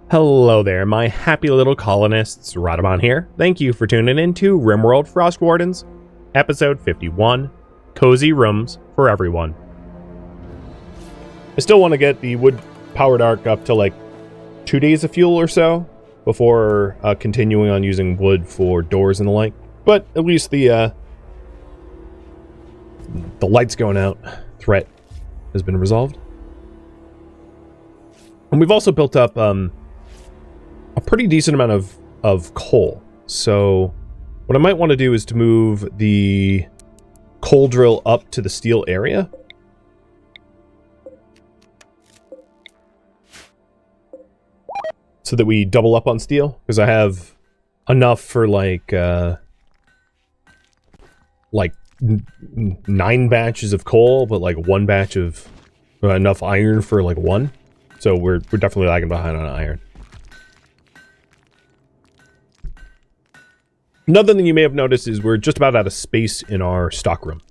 Hello there, my happy little colonists. Rhadamant here. Thank you for tuning in to RimWorld Frostwardens, episode 51, Cozy Rooms for Everyone. I still want to get the wood-powered arc up to like 2 days of fuel or so before continuing on using wood for doors and the like. But at least the lights going out threat has been resolved. And we've also built up a pretty decent amount of coal. So what I might want to do is to move the coal drill up to the steel area. So that we double up on steel, because I have enough for like 9 batches of coal, but like 1 batch of enough iron for like 1. So we're definitely lagging behind on iron. Another thing you may have noticed is we're just about out of space in our stockroom.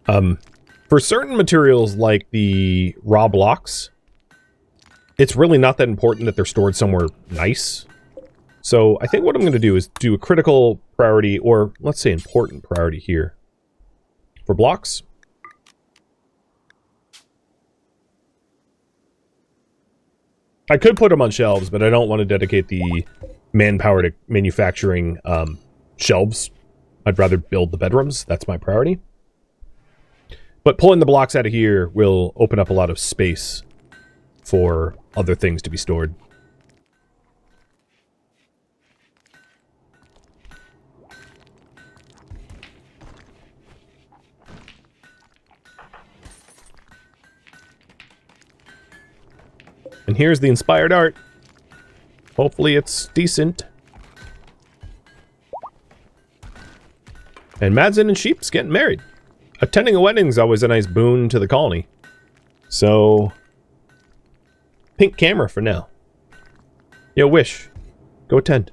For certain materials like the raw blocks, it's really not that important that they're stored somewhere nice. So I think what I'm going to do is do a critical priority, or let's say important priority here for blocks. I could put them on shelves, but I don't want to dedicate the manpower to manufacturing shelves. I'd rather build the bedrooms. That's my priority. But pulling the blocks out of here will open up a lot of space for other things to be stored. And here's the inspired art. Hopefully it's decent. And Madsen and Sheep's getting married. Attending a wedding is always a nice boon to the colony. So, pink camera for now. Yo, Wish, go attend.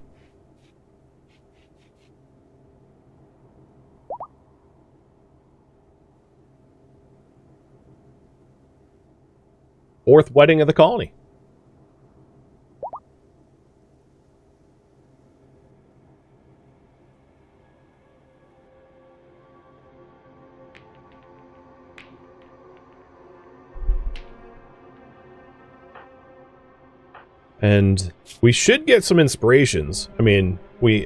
Fourth wedding of the colony. And we should get some inspirations. I mean,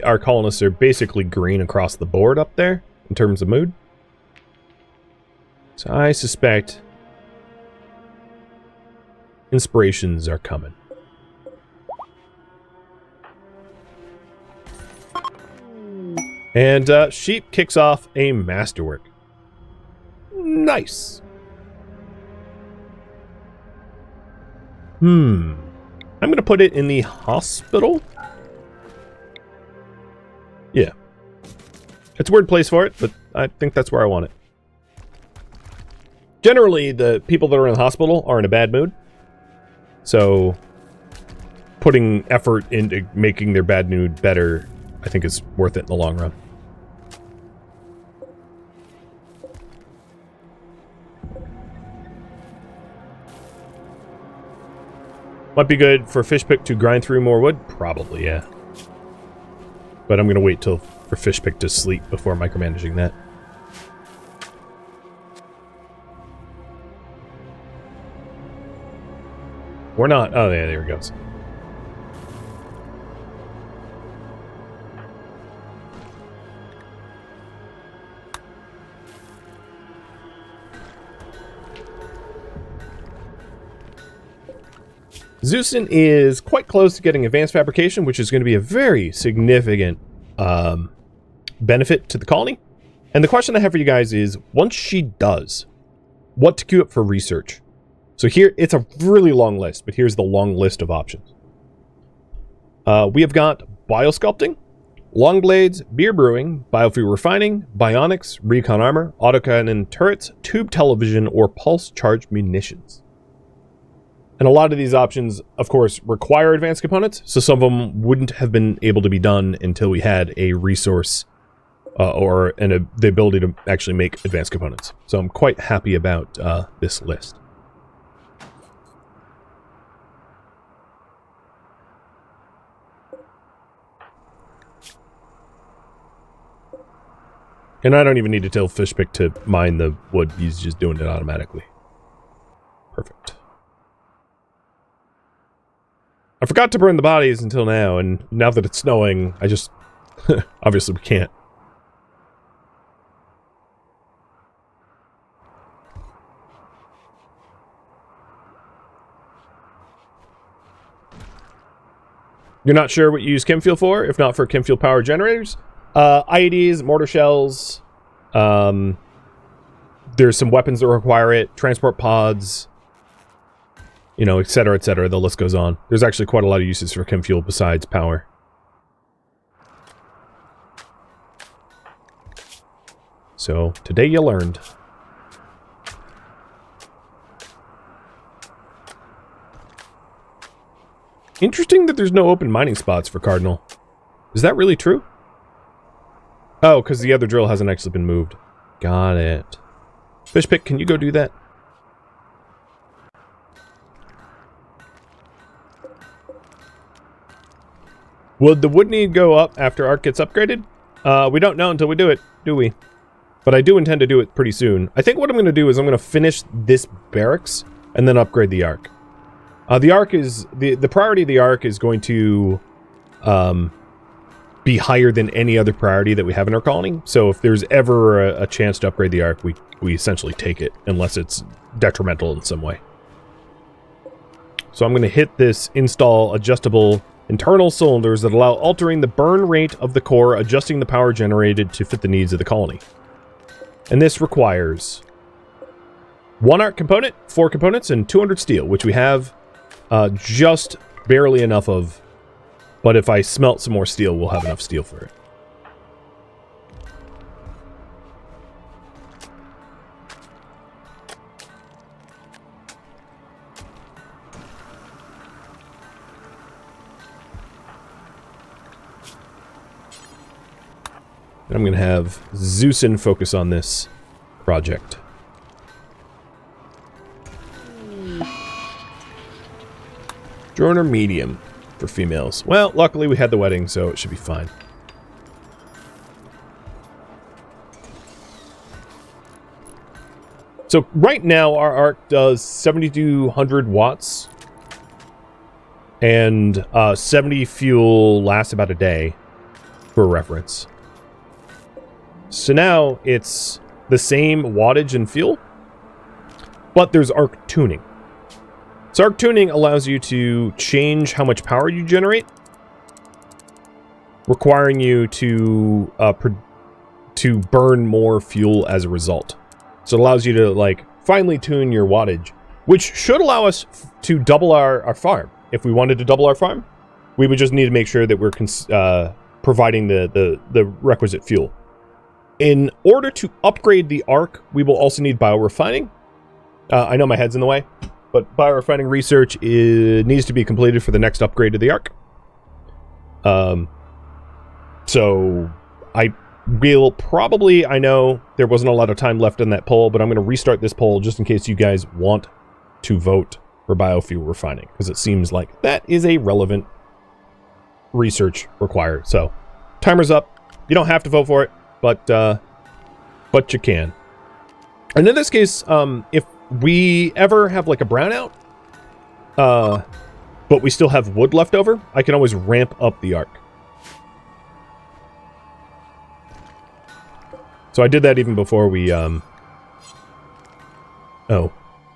our colonists are basically green across the board up there in terms of mood. So I suspect inspirations are coming. And Sheep kicks off a masterwork. Nice. I'm going to put it in the hospital. Yeah. It's a weird place for it, but I think that's where I want it. Generally, the people that are in the hospital are in a bad mood. So, putting effort into making their bad mood better, I think is worth it in the long run. Might be good for Fishpick to grind through more wood? Probably, yeah. But I'm going to wait for Fishpick to sleep before micromanaging that. Or not. Oh, yeah, there he goes. Zeusin is quite close to getting advanced fabrication, which is going to be a very significant benefit to the colony. And the question I have for you guys is, once she does, what to queue up for research? So here, it's a really long list, but here's the long list of options. We have got biosculpting, long blades, beer brewing, biofuel refining, bionics, recon armor, autocannon turrets, tube television, or pulse charge munitions. And a lot of these options, of course, require advanced components, so some of them wouldn't have been able to be done until we had a resource the ability to actually make advanced components. So I'm quite happy about this list. And I don't even need to tell Fishpick to mine the wood. He's just doing it automatically. Perfect. I forgot to burn the bodies until now, and now that it's snowing, I just... obviously we can't. You're not sure what you use chem fuel for, if not for chem fuel power generators? IEDs, mortar shells, there's some weapons that require it, transport pods, you know, etc., etc. The list goes on. There's actually quite a lot of uses for chem fuel besides power. So, today you learned. Interesting that there's no open mining spots for Cardinal. Is that really true? Oh, because the other drill hasn't actually been moved. Got it. Fishpick, can you go do that? Would the wood need go up after Arc gets upgraded? We don't know until we do it, do we? But I do intend to do it pretty soon. I think what I'm going to do is I'm going to finish this barracks and then upgrade the Arc. The Arc is... The priority of the Arc is going to be higher than any other priority that we have in our colony. So if there's ever a chance to upgrade the Arc, we essentially take it, unless it's detrimental in some way. So I'm going to hit this install adjustable internal cylinders that allow altering the burn rate of the core, adjusting the power generated to fit the needs of the colony. And this requires 1 Arc component, 4 components, and 200 steel, which we have just barely enough of. But if I smelt some more steel, we'll have enough steel for it. I'm going to have Zeusin focus on this project. Drone or medium for females? Well, luckily we had the wedding, so it should be fine. So right now our Arc does 7,200 watts. And 70 fuel lasts about a day, for reference. So now it's the same wattage and fuel, but there's Arc tuning. So Arc tuning allows you to change how much power you generate, requiring you to burn more fuel as a result. So it allows you to like finely tune your wattage, which should allow us to double our farm. If we wanted to double our farm, we would just need to make sure that we're providing the requisite fuel. In order to upgrade the Arc, we will also need biorefining. I know my head's in the way, but biorefining research needs to be completed for the next upgrade of the Arc. So I will probably, I know there wasn't a lot of time left on that poll, but I'm going to restart this poll just in case you guys want to vote for biofuel refining, because it seems like that is a relevant research required. So timer's up. You don't have to vote for it, but you can. And in this case, if we ever have like a brownout, but we still have wood left over, I can always ramp up the Arc. So I did that even before we, oh,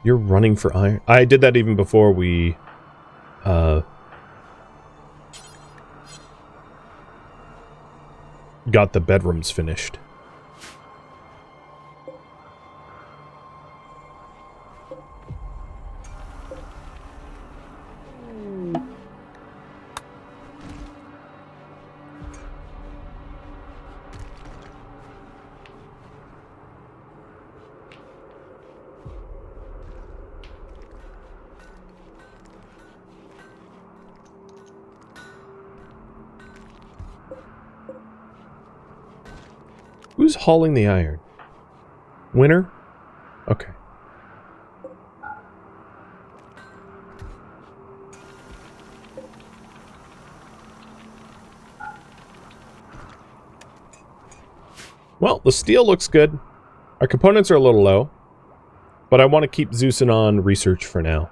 you're running for iron? I did that even before we, got the bedrooms finished. Who's hauling the iron? Winner? Okay. Well, the steel looks good. Our components are a little low, but I want to keep Zeusing on research for now.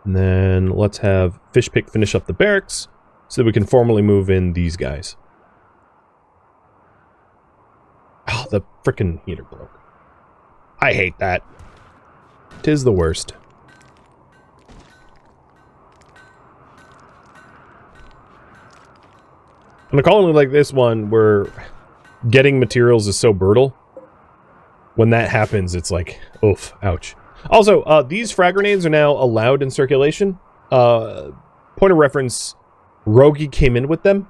And then let's have Fishpick finish up the barracks so that we can formally move in these guys. Oh, the frickin' heater broke. I hate that. 'Tis the worst. On a colony like this one, where getting materials is so brutal, when that happens, it's like, oof, ouch. Also, these frag grenades are now allowed in circulation. Point of reference, Rogi came in with them.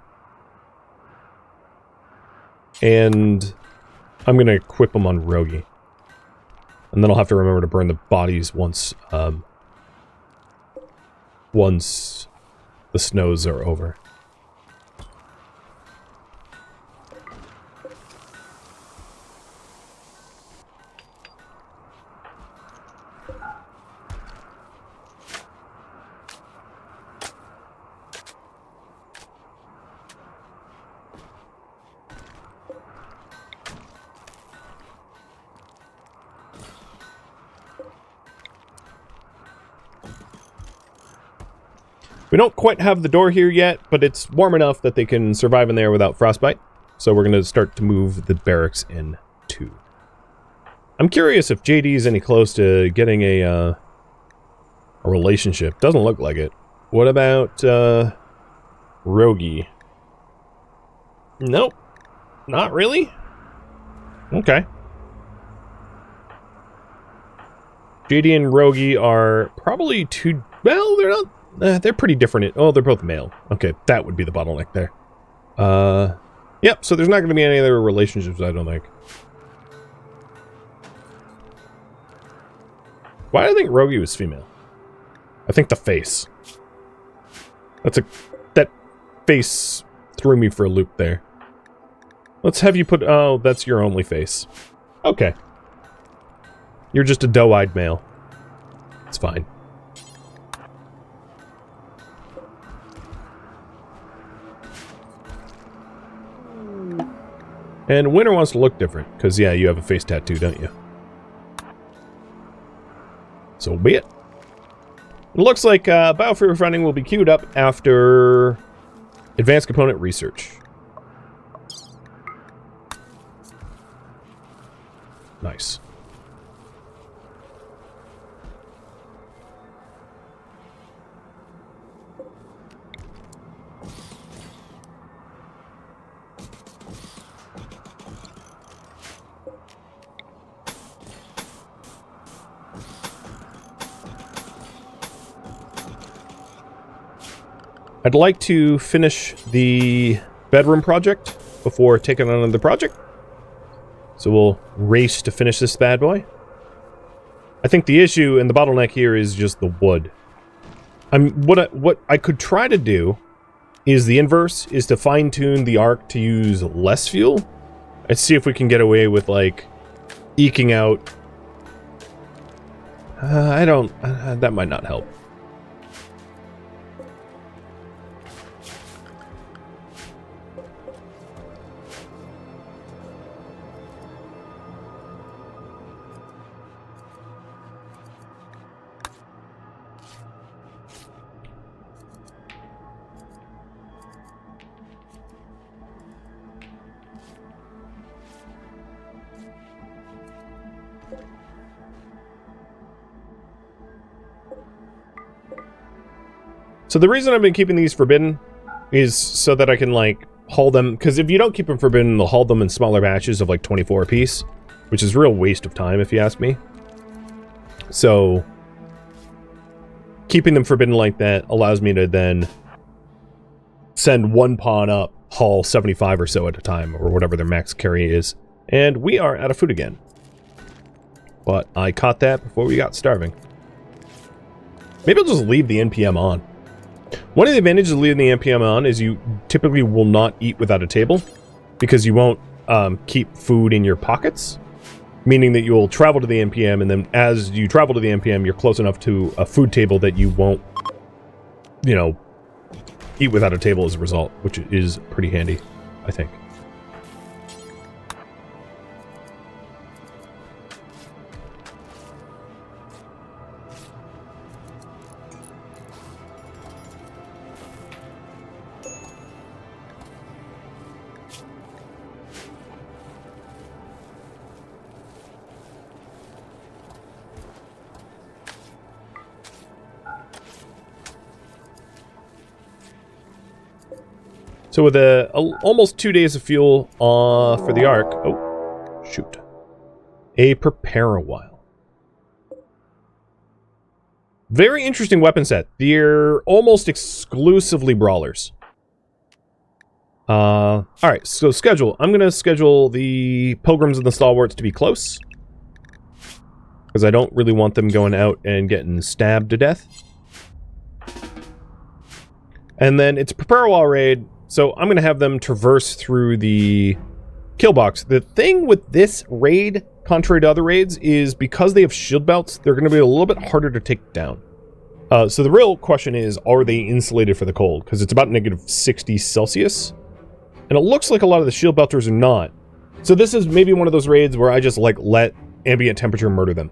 And I'm going to equip them on Rogi. And then I'll have to remember to burn the bodies once the snows are over. We don't quite have the door here yet, but it's warm enough that they can survive in there without frostbite. So we're going to start to move the barracks in too. I'm curious if JD is any close to getting a relationship. Doesn't look like it. What about Rogi? Nope. Not really? Okay. JD and Rogi are probably too... Well, they're not... they're pretty different. Oh, they're both male. Okay, that would be the bottleneck there. Yep, so there's not going to be any other relationships, I don't think. Why do I think Rogi was female? I think the face. That face threw me for a loop there. Let's have you put... Oh, that's your only face. Okay. You're just a doe-eyed male. It's fine. And Winter wants to look different, because, yeah, you have a face tattoo, don't you? So be it. It looks like biofuel refining will be queued up after advanced component research. Nice. I'd like to finish the bedroom project before taking on another project. So we'll race to finish this bad boy. I think the issue and the bottleneck here is just the wood. What I could try to do is the inverse, is to fine-tune the arc to use less fuel. And see if we can get away with, like, eking out... that might not help. So the reason I've been keeping these forbidden is so that I can, like, haul them... Because if you don't keep them forbidden, they'll haul them in smaller batches of, like, 24 apiece. Which is a real waste of time, if you ask me. So... keeping them forbidden like that allows me to then send one pawn up, haul 75 or so at a time, or whatever their max carry is. And we are out of food again. But I caught that before we got starving. Maybe I'll just leave the NPM on. One of the advantages of leaving the NPM on is you typically will not eat without a table, because you won't keep food in your pockets, meaning that you will travel to the NPM, and then as you travel to the NPM, you're close enough to a food table that you won't, you know, eat without a table as a result, which is pretty handy, I think. So with almost 2 days of fuel for the Ark... Oh, shoot. A prepare a while. Very interesting weapon set. They're almost exclusively brawlers. Alright, so schedule. I'm going to schedule the Pilgrims and the Stalwarts to be close. Because I don't really want them going out and getting stabbed to death. And then it's a prepare a while raid. So I'm going to have them traverse through the Killbox. The thing with this raid, contrary to other raids, is because they have shield belts, they're going to be a little bit harder to take down. So the real question is, are they insulated for the cold? Because it's about negative 60 Celsius. And it looks like a lot of the shield belters are not. So this is maybe one of those raids where I just like let ambient temperature murder them.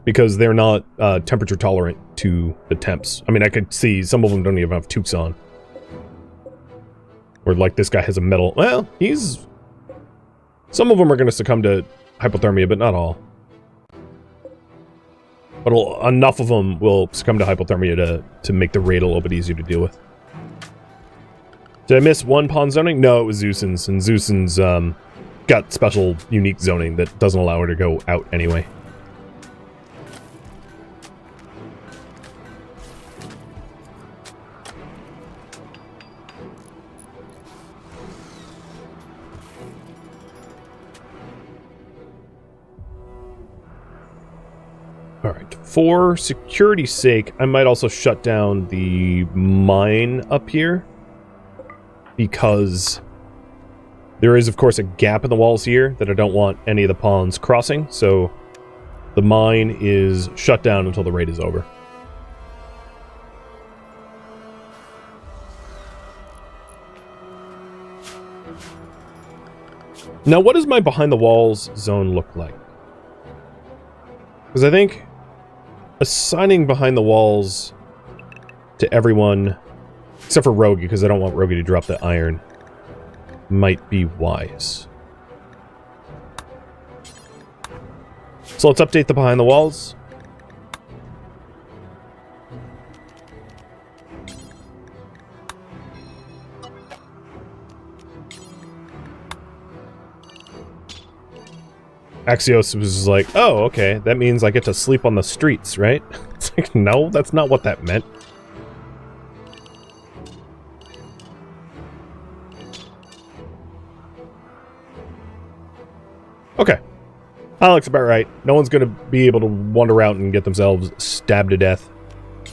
Because they're not temperature tolerant to the temps. I mean, I could see some of them don't even have toques on. Or like this guy has a metal... Well, he's... Some of them are going to succumb to hypothermia, but not all. But enough of them will succumb to hypothermia to make the raid a little bit easier to deal with. Did I miss one pawn zoning? No, it was Zeuson's. And Zeuson's got special, unique zoning that doesn't allow her to go out anyway. Alright, for security's sake, I might also shut down the mine up here. Because there is, of course, a gap in the walls here that I don't want any of the pawns crossing, so the mine is shut down until the raid is over. Now, what does my behind the walls zone look like? Because I think assigning behind the walls to everyone, except for Rogi, because I don't want Rogi to drop the iron, might be wise. So let's update the behind the walls. Axios was like, oh, okay, that means I get to sleep on the streets, right? It's like, no, that's not what that meant. Okay. That looks about right. No one's going to be able to wander out and get themselves stabbed to death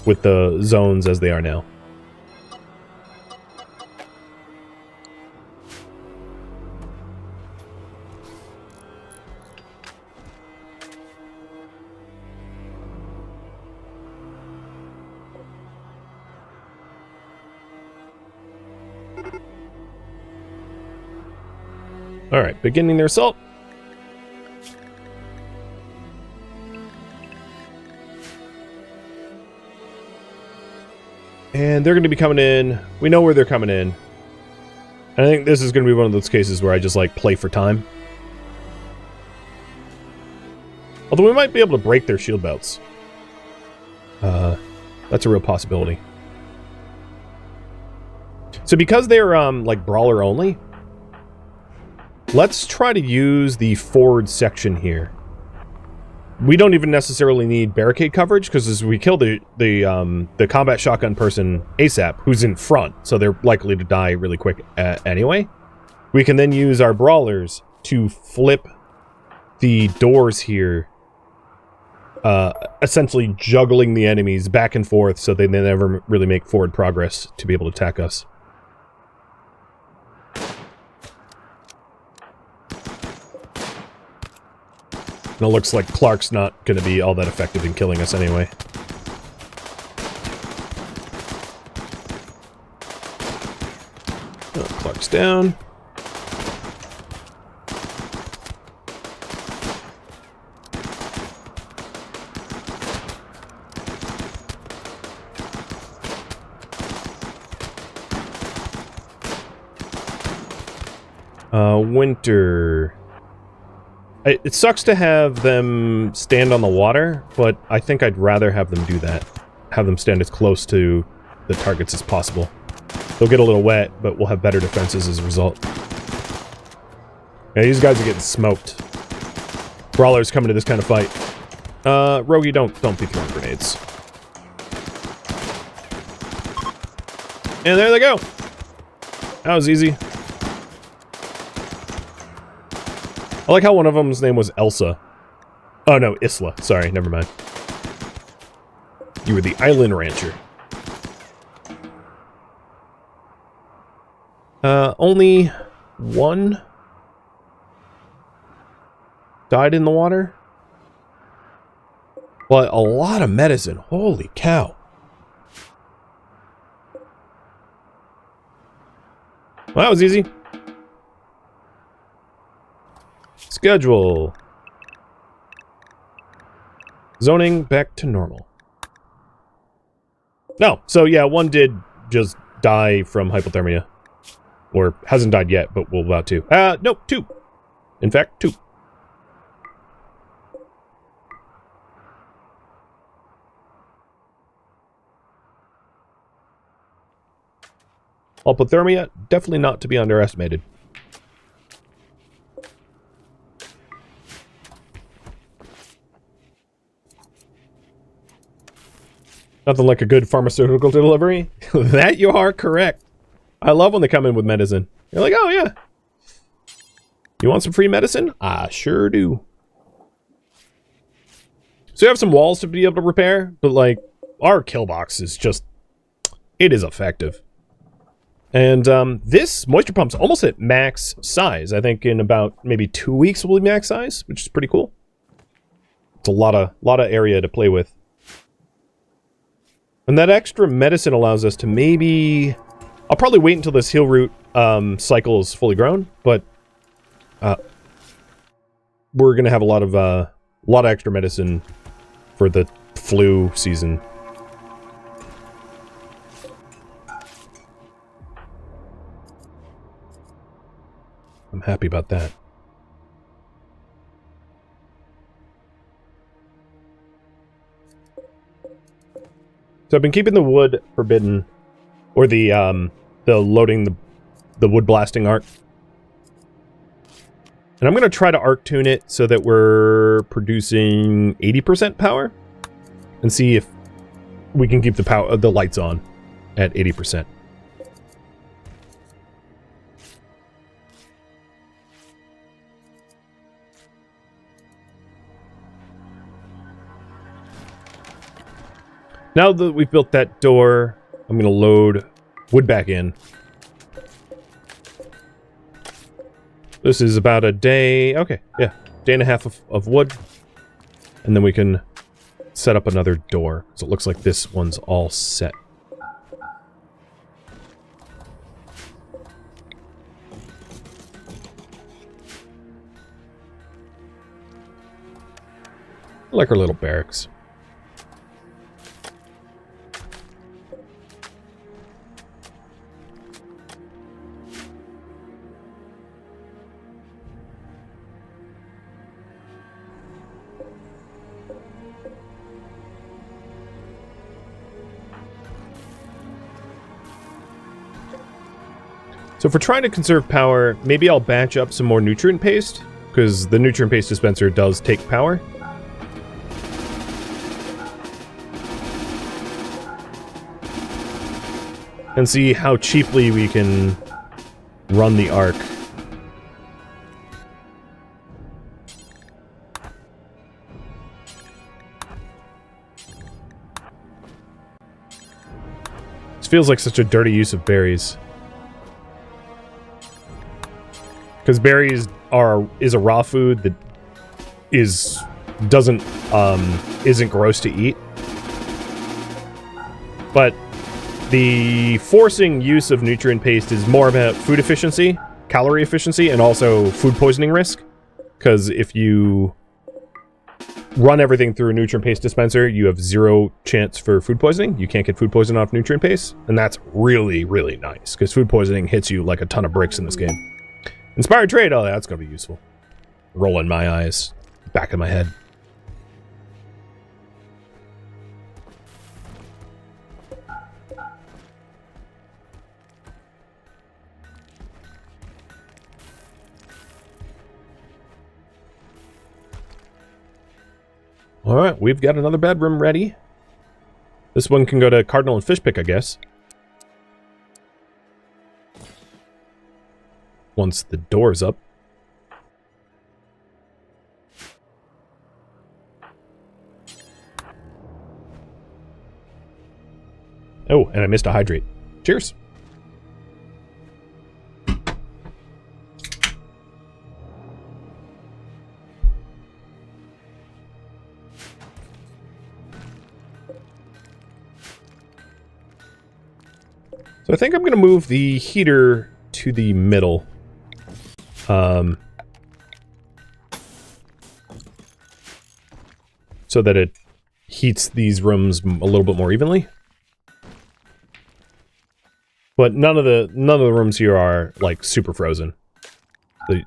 with the zones as they are now. Alright, beginning their assault. And they're going to be coming in. We know where they're coming in. I think this is going to be one of those cases where I just, like, play for time. Although we might be able to break their shield belts. That's a real possibility. So because they're, like, brawler only, let's try to use the forward section here. We don't even necessarily need barricade coverage, because as we kill the combat shotgun person ASAP, who's in front, so they're likely to die really quick anyway. We can then use our brawlers to flip the doors here, essentially juggling the enemies back and forth so they never really make forward progress to be able to attack us. And it looks like Clark's not going to be all that effective in killing us anyway. Barracks down. Winter. It sucks to have them stand on the water, but I think I'd rather have them do that. Have them stand as close to the targets as possible. They'll get a little wet, but we'll have better defenses as a result. Yeah, these guys are getting smoked. Brawlers coming to this kind of fight. Rogie, don't be throwing grenades. And there they go. That was easy. I like how one of them's name was Elsa. Oh no, Isla. Sorry, never mind. You were the island rancher. Only one died in the water. But a lot of medicine. Holy cow. Well, that was easy. Schedule. Zoning back to normal. No, so yeah, one did just die from hypothermia. Or hasn't died yet, but we're about to. No, two. In fact, two. Hypothermia, definitely not to be underestimated. Nothing like a good pharmaceutical delivery. That you are correct. I love when they come in with medicine. You're like, oh yeah. You want some free medicine? I sure do. So you have some walls to be able to repair, but like, our Killbox is just, it is effective. And this moisture pump's almost at max size. I think in about maybe 2 weeks will be max size, which is pretty cool. It's a lot of area to play with. And that extra medicine allows us to maybe... I'll probably wait until this heal root cycle is fully grown, but we're going to have a lot of extra medicine for the flu season. I'm happy about that. So I've been keeping the wood forbidden, or the loading the wood blasting arc. And I'm going to try to arc tune it so that we're producing 80% power, and see if we can keep the lights on at 80%. Now that we've built that door, I'm going to load wood back in. This is about a day... Okay, yeah. Day and a half of wood. And then we can set up another door. So it looks like this one's all set. I like our little barracks. So if we're trying to conserve power, maybe I'll batch up some more nutrient paste, because the nutrient paste dispenser does take power. And see how cheaply we can run the arc. This feels like such a dirty use of berries. Because berries is a raw food that isn't gross to eat. But The forcing use of nutrient paste is more about food efficiency, calorie efficiency, and also food poisoning risk. Because if you run everything through a nutrient paste dispenser, you have 0 chance for food poisoning. You can't get food poisoning off nutrient paste, and that's really, really nice, because food poisoning hits you like a ton of bricks in this game. Inspired trade, oh, that's going to be useful. Rolling my eyes, back of my head. Alright, we've got another bedroom ready. This one can go to Cardinal and Fishpick, I guess. Once the door's up. Oh, and I missed a hydrate. Cheers. So I think I'm going to move the heater to the middle. So that it heats these rooms a little bit more evenly. But none of the rooms here are like super frozen.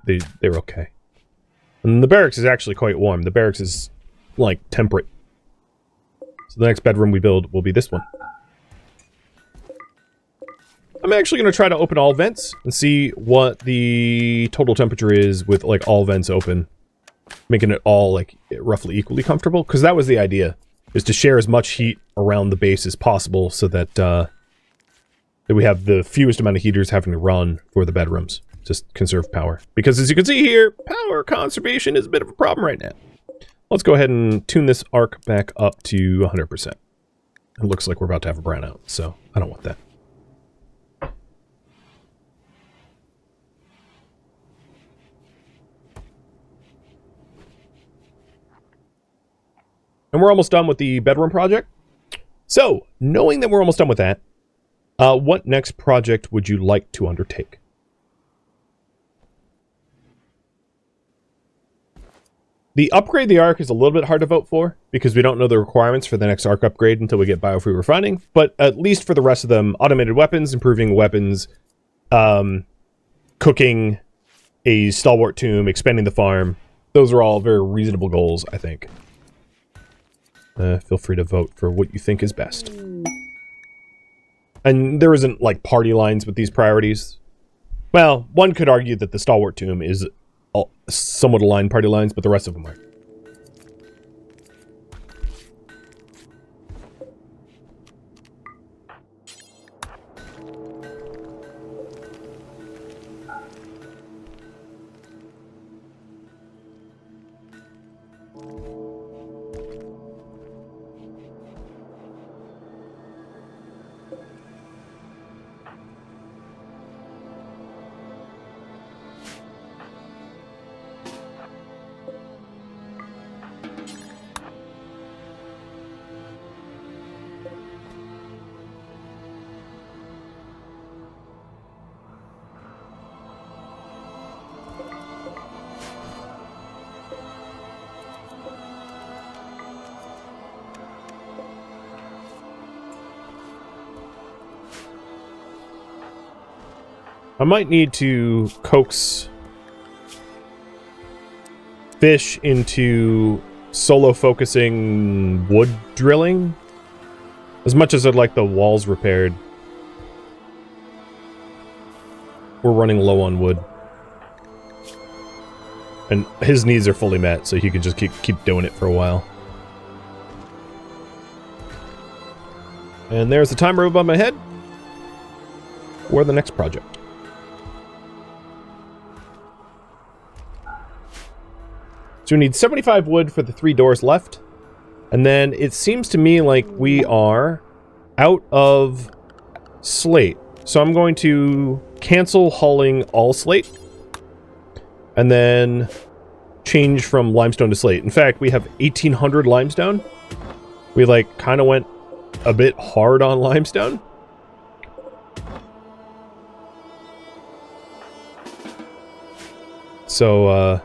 They're okay. And the barracks is actually quite warm. The barracks is like temperate. So the next bedroom we build will be this one. I'm actually going to try to open all vents and see what the total temperature is with like all vents open. Making it all like roughly equally comfortable. Because that was the idea. Is to share as much heat around the base as possible so that, that we have the fewest amount of heaters having to run for the bedrooms. Just conserve power. Because as you can see here, power conservation is a bit of a problem right now. Let's go ahead and tune this arc back up to 100%. It looks like we're about to have a brownout, so I don't want that. And we're almost done with the bedroom project. So, knowing that we're almost done with that, what next project would you like to undertake? The upgrade the arc is a little bit hard to vote for, because we don't know the requirements for the next arc upgrade until we get biofree refining, but at least for the rest of them, automated weapons, improving weapons, cooking, a stalwart tomb, expanding the farm, those are all very reasonable goals, I think. Feel free to vote for what you think is best. And there isn't, like, party lines with these priorities. Well, one could argue that the Stalwart Tomb is somewhat aligned party lines, but the rest of them aren't. I might need to coax fish into solo focusing wood drilling. As much as I'd like the walls repaired, we're running low on wood. And his needs are fully met, so he can just keep doing it for a while. And there's the timer above my head for the next project. So we need 75 wood for the 3 doors left. And then it seems to me like we are out of slate. So I'm going to cancel hauling all slate. And then change from limestone to slate. In fact, we have 1,800 limestone. We like kind of went a bit hard on limestone. So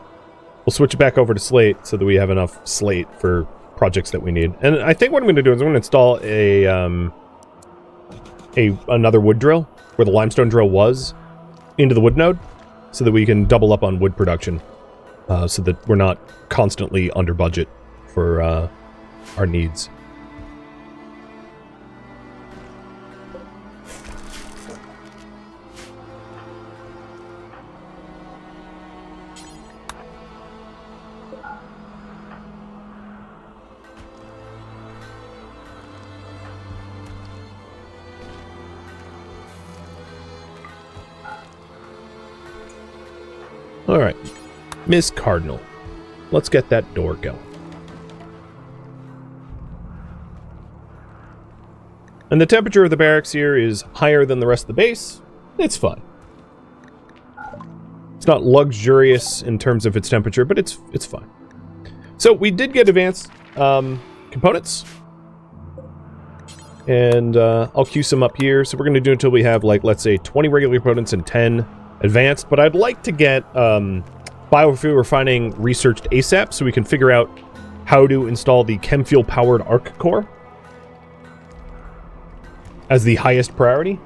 we'll switch it back over to slate so that we have enough slate for projects that we need. And I think what I'm going to do is I'm going to install another wood drill where the limestone drill was into the wood node so that we can double up on wood production so that we're not constantly under budget for our needs. All right, Miss Cardinal, let's get that door going. And the temperature of the barracks here is higher than the rest of the base. It's fine. It's not luxurious in terms of its temperature, but it's fine. So we did get advanced components. And I'll queue some up here. So we're going to do until we have, like, let's say 20 regular components and 10 advanced. But I'd like to get biofuel refining researched ASAP so we can figure out how to install the chem-fuel-powered arc core as the highest priority.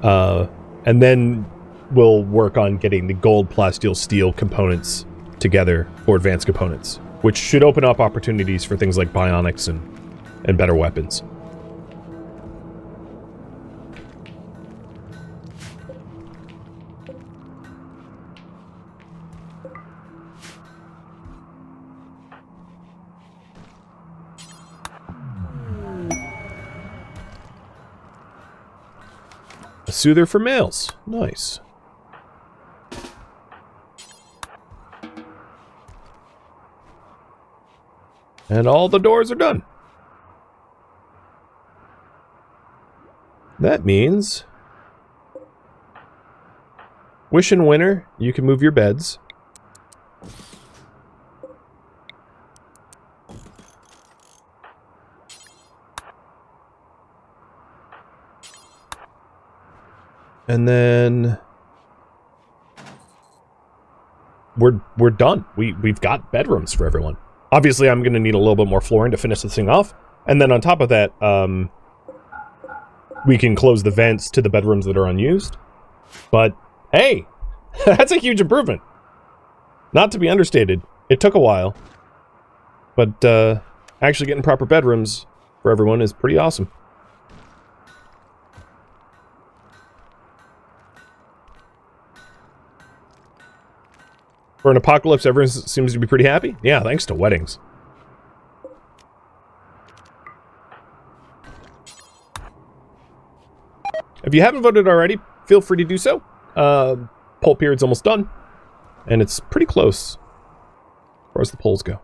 And then we'll work on getting the gold, plasteel, steel components together for advanced components, which should open up opportunities for things like bionics and better weapons. A soother for males. Nice. And all the doors are done. That means Wish and Winter, you can move your beds. And then we're done. We've got bedrooms for everyone. Obviously, I'm going to need a little bit more flooring to finish this thing off. And then on top of that, we can close the vents to the bedrooms that are unused. But hey, that's a huge improvement. Not to be understated. It took a while. But actually getting proper bedrooms for everyone is pretty awesome. For an apocalypse, everyone seems to be pretty happy. Yeah, thanks to weddings. If you haven't voted already, feel free to do so. Poll period's almost done. And it's pretty close as far as the polls go.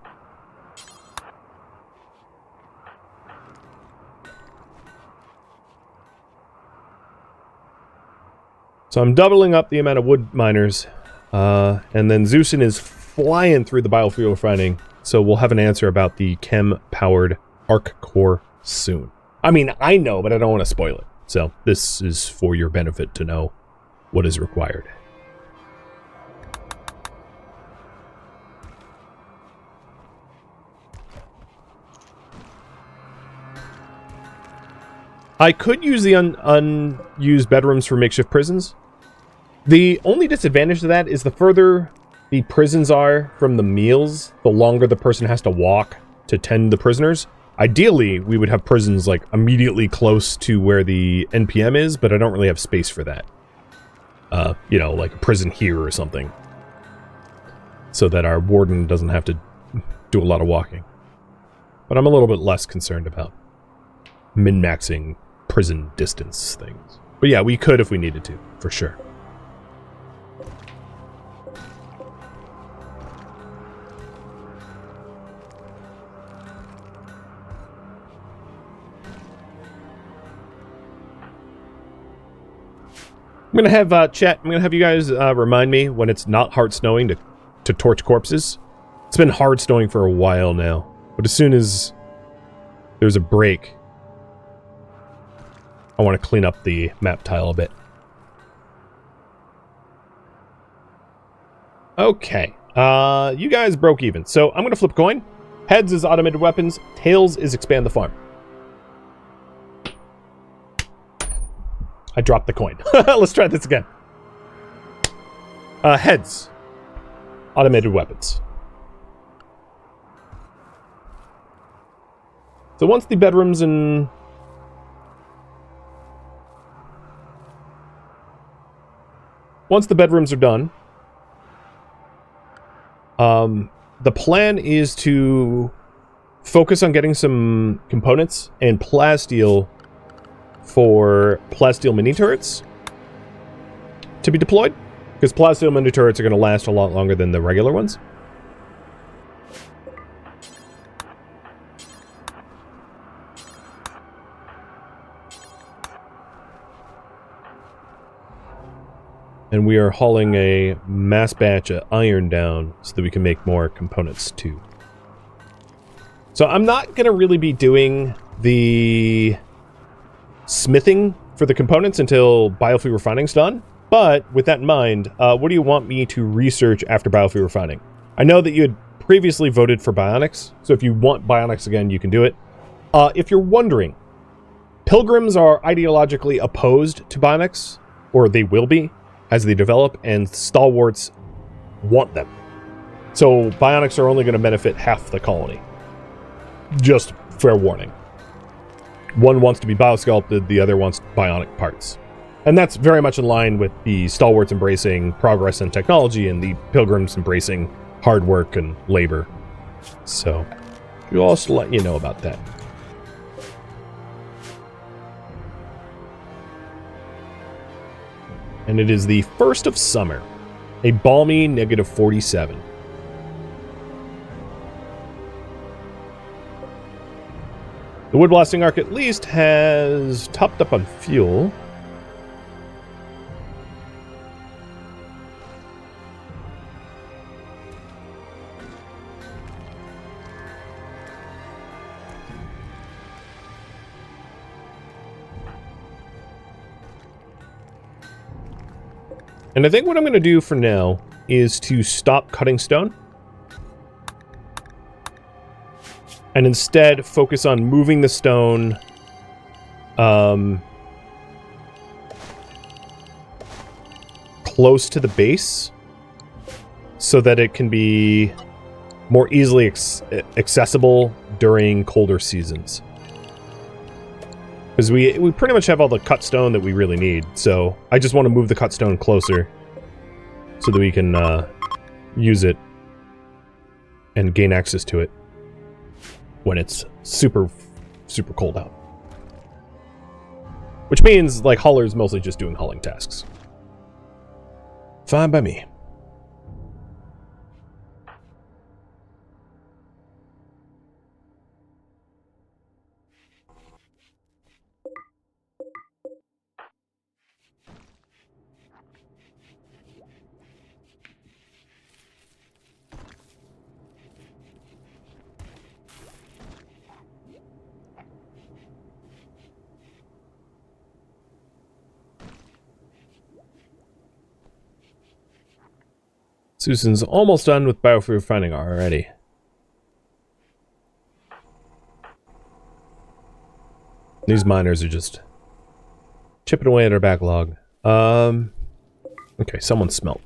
So I'm doubling up the amount of wood miners. And then Zeusin is flying through the biofuel refining, so we'll have an answer about the chem-powered arc core soon. I mean, I know, but I don't want to spoil it. So this is for your benefit to know what is required. I could use the unused bedrooms for makeshift prisons. The only disadvantage to that is the further the prisons are from the meals, the longer the person has to walk to tend the prisoners. Ideally, we would have prisons like immediately close to where the NPM is, but I don't really have space for that. You know, like a prison here or something. So that our warden doesn't have to do a lot of walking. But I'm a little bit less concerned about min-maxing prison distance things. But yeah, we could if we needed to, for sure. I'm going to have, chat, I'm going to have you guys remind me when it's not hard snowing to torch corpses. It's been hard snowing for a while now. But as soon as there's a break, I want to clean up the map tile a bit. Okay. You guys broke even. So I'm going to flip a coin. Heads is automated weapons. Tails is expand the farm. I dropped the coin. Let's try this again. Heads. Automated weapons. So once the bedrooms and... Once the bedrooms are done, the plan is to focus on getting some components and plasteel for plasteel mini turrets to be deployed, because plasteel mini turrets are going to last a lot longer than the regular ones. And we are hauling a mass batch of iron down so that we can make more components too. So I'm not going to really be doing the smithing for the components until biofuel refining's done. But with that in mind, what do you want me to research after biofuel refining? I know that you had previously voted for bionics, so if you want bionics again, you can do it. If you're wondering, pilgrims are ideologically opposed to bionics, or they will be as they develop, and stalwarts want them. So bionics are only going to benefit half the colony. Just fair warning. One wants to be biosculpted, the other wants bionic parts. And that's very much in line with the stalwarts embracing progress and technology and the pilgrims embracing hard work and labor. So, we'll also let you know about that. And it is the 1st of summer. A balmy -47. The wood blasting arc at least has topped up on fuel. And I think what I'm going to do for now is to stop cutting stone. And instead focus on moving the stone close to the base so that it can be more easily accessible during colder seasons. Because we pretty much have all the cut stone that we really need, so I just want to move the cut stone closer so that we can use it and gain access to it when it's super, super cold out. Which means, like, Hauler's mostly just doing hauling tasks. Fine by me. Susan's almost done with biofuel refining already. These miners are just chipping away at our backlog. Okay, someone smelt.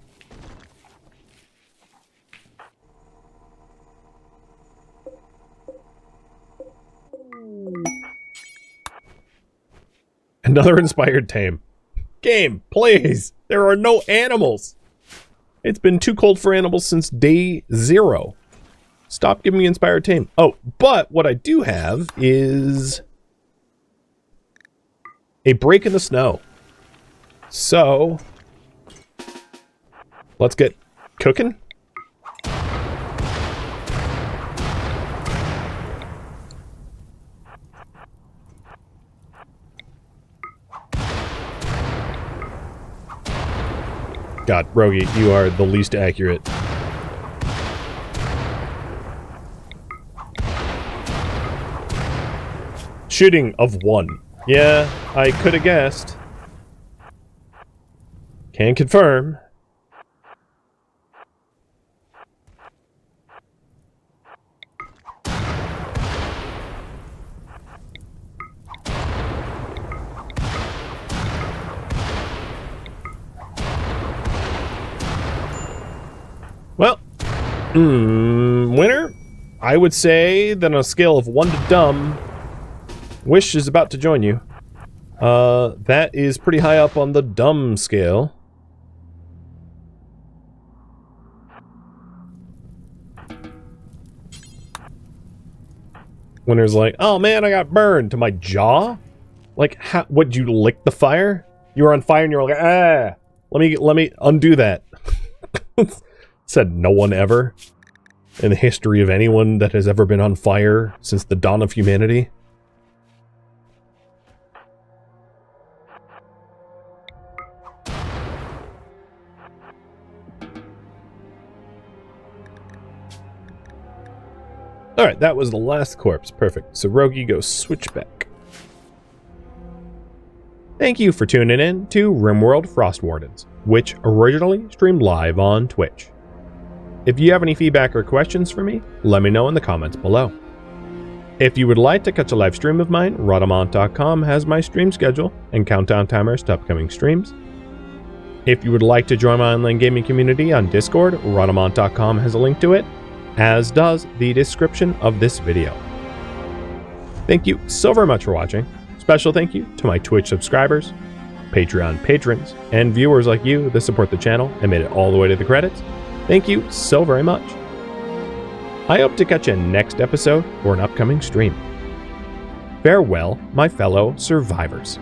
Another inspired tame. Game, please! There are no animals! It's been too cold for animals since day 0. Stop giving me inspired tame. Oh, but what I do have is a break in the snow. So, let's get cooking. God, Rogi, you are the least accurate. Shooting of 1. Yeah, I could have guessed. Can confirm. Winner? I would say that on a scale of 1 to dumb, Wish is about to join you. That is pretty high up on the dumb scale. Winner's like, oh man, I got burned to my jaw? Like, how, would you lick the fire? You were on fire and you're like, ah, let me undo that. Said no one ever in the history of anyone that has ever been on fire since the dawn of humanity. Alright, that was the last corpse. Perfect. So Rogi goes switchback. Thank you for tuning in to RimWorld Frostwardens, which originally streamed live on Twitch. If you have any feedback or questions for me, let me know in the comments below. If you would like to catch a live stream of mine, Rhadamant.com has my stream schedule and countdown timers to upcoming streams. If you would like to join my online gaming community on Discord, Rhadamant.com has a link to it, as does the description of this video. Thank you so very much for watching. Special thank you to my Twitch subscribers, Patreon patrons, and viewers like you that support the channel and made it all the way to the credits. Thank you so very much. I hope to catch you next episode or an upcoming stream. Farewell, my fellow survivors.